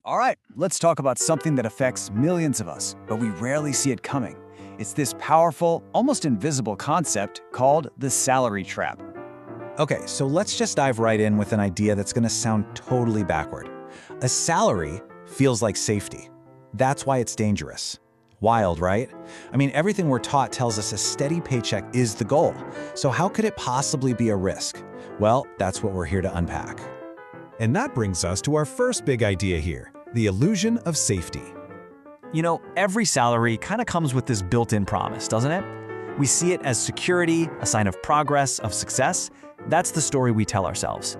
All right, let's talk about something that affects millions of us, but we rarely see it coming. It's this powerful, almost invisible concept called the salary trap. Okay, so let's just dive right in with an idea that's going to sound totally backward. A salary feels like safety. That's why it's dangerous. Wild, right? I mean, everything we're taught tells us a steady paycheck is the goal. So how could it possibly be a risk? Well, that's what we're here to unpack. And that brings us to our first big idea here, the illusion of safety. You know, every salary kind of comes with this built-in promise, doesn't it? We see it as security, a sign of progress, of success. That's the story we tell ourselves.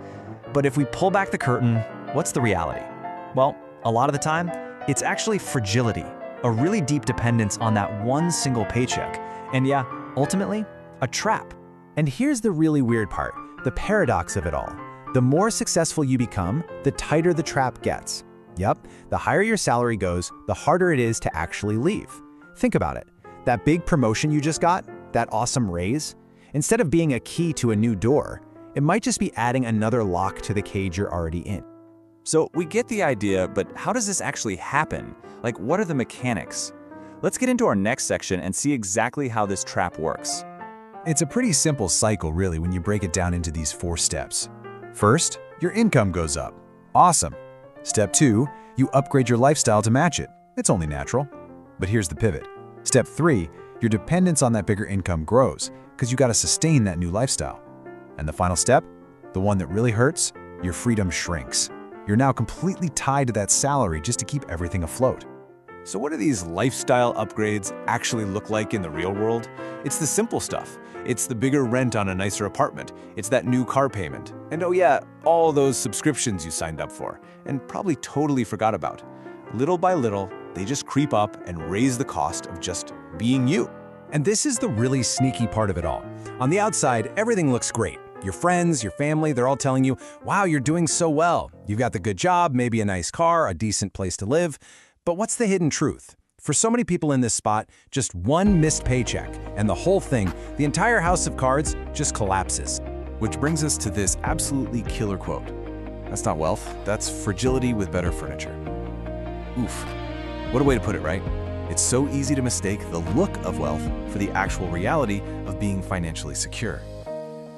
But if we pull back the curtain, what's the reality? Well, a lot of the time, it's actually fragility, a really deep dependence on that one single paycheck. And yeah, ultimately, a trap. And here's the really weird part, the paradox of it all. The more successful you become, the tighter the trap gets. Yep, the higher your salary goes, the harder it is to actually leave. Think about it. That big promotion you just got, that awesome raise, instead of being a key to a new door, it might just be adding another lock to the cage you're already in. So we get the idea, but how does this actually happen? Like, what are the mechanics? Let's get into our next section and see exactly how this trap works. It's a pretty simple cycle, really, when you break it down into these 4 steps. First, your income goes up. Awesome. Step 2, you upgrade your lifestyle to match it. It's only natural. But here's the pivot. Step 3, your dependence on that bigger income grows because you got to sustain that new lifestyle. And the final step, the one that really hurts, your freedom shrinks. You're now completely tied to that salary just to keep everything afloat. So what do these lifestyle upgrades actually look like in the real world? It's the simple stuff. It's the bigger rent on a nicer apartment. It's that new car payment. And oh yeah, all those subscriptions you signed up for and probably totally forgot about. Little by little, they just creep up and raise the cost of just being you. And this is the really sneaky part of it all. On the outside, everything looks great. Your friends, your family, they're all telling you, wow, you're doing so well. You've got the good job, maybe a nice car, a decent place to live. But what's the hidden truth? For so many people in this spot, just one missed paycheck, and the whole thing, the entire house of cards, just collapses. Which brings us to this absolutely killer quote. That's not wealth, that's fragility with better furniture. Oof. What a way to put it, right? It's so easy to mistake the look of wealth for the actual reality of being financially secure.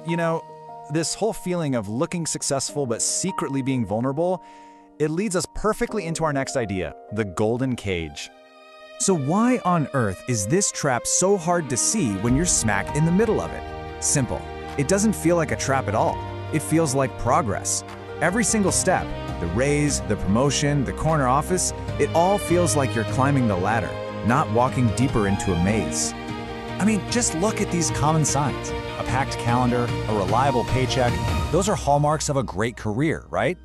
You know, this whole feeling of looking successful but secretly being vulnerable, it leads us perfectly into our next idea, the golden cage. So why on earth is this trap so hard to see when you're smack in the middle of it? Simple. It doesn't feel like a trap at all. It feels like progress. Every single step, the raise, the promotion, the corner office, it all feels like you're climbing the ladder, not walking deeper into a maze. I mean, just look at these common signs. A packed calendar, a reliable paycheck, those are hallmarks of a great career, right?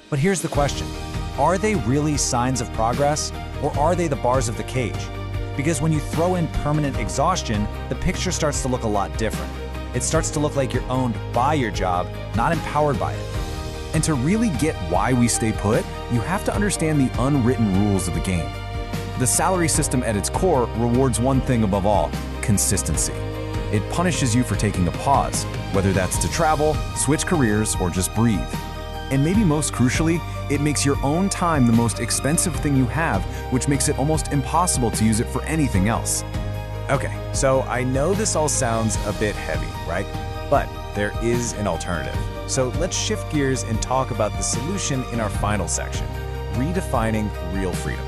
But here's the question. Are they really signs of progress, or are they the bars of the cage? Because when you throw in permanent exhaustion, the picture starts to look a lot different. It starts to look like you're owned by your job, not empowered by it. And to really get why we stay put, you have to understand the unwritten rules of the game. The salary system at its core rewards one thing above all, consistency. It punishes you for taking a pause, whether that's to travel, switch careers, or just breathe. And maybe most crucially, it makes your own time the most expensive thing you have, which makes it almost impossible to use it for anything else. Okay, so I know this all sounds a bit heavy, right? But there is an alternative. So let's shift gears and talk about the solution in our final section, redefining real freedom.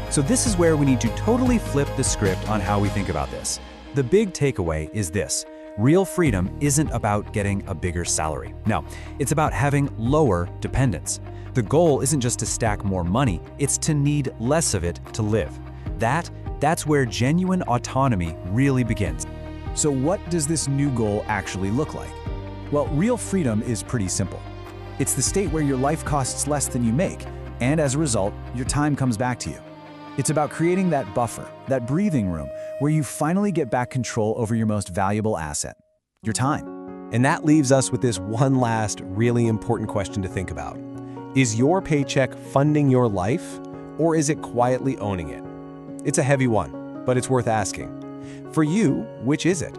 So this is where we need to totally flip the script on how we think about this. The big takeaway is this. Real freedom isn't about getting a bigger salary. No, it's about having lower dependence. The goal isn't just to stack more money, it's to need less of it to live. That's where genuine autonomy really begins. So what does this new goal actually look like? Well, real freedom is pretty simple. It's the state where your life costs less than you make, and as a result, your time comes back to you. It's about creating that buffer, that breathing room, where you finally get back control over your most valuable asset, your time. And that leaves us with this one last really important question to think about. Is your paycheck funding your life, or is it quietly owning it? It's a heavy one, but it's worth asking. For you, which is it?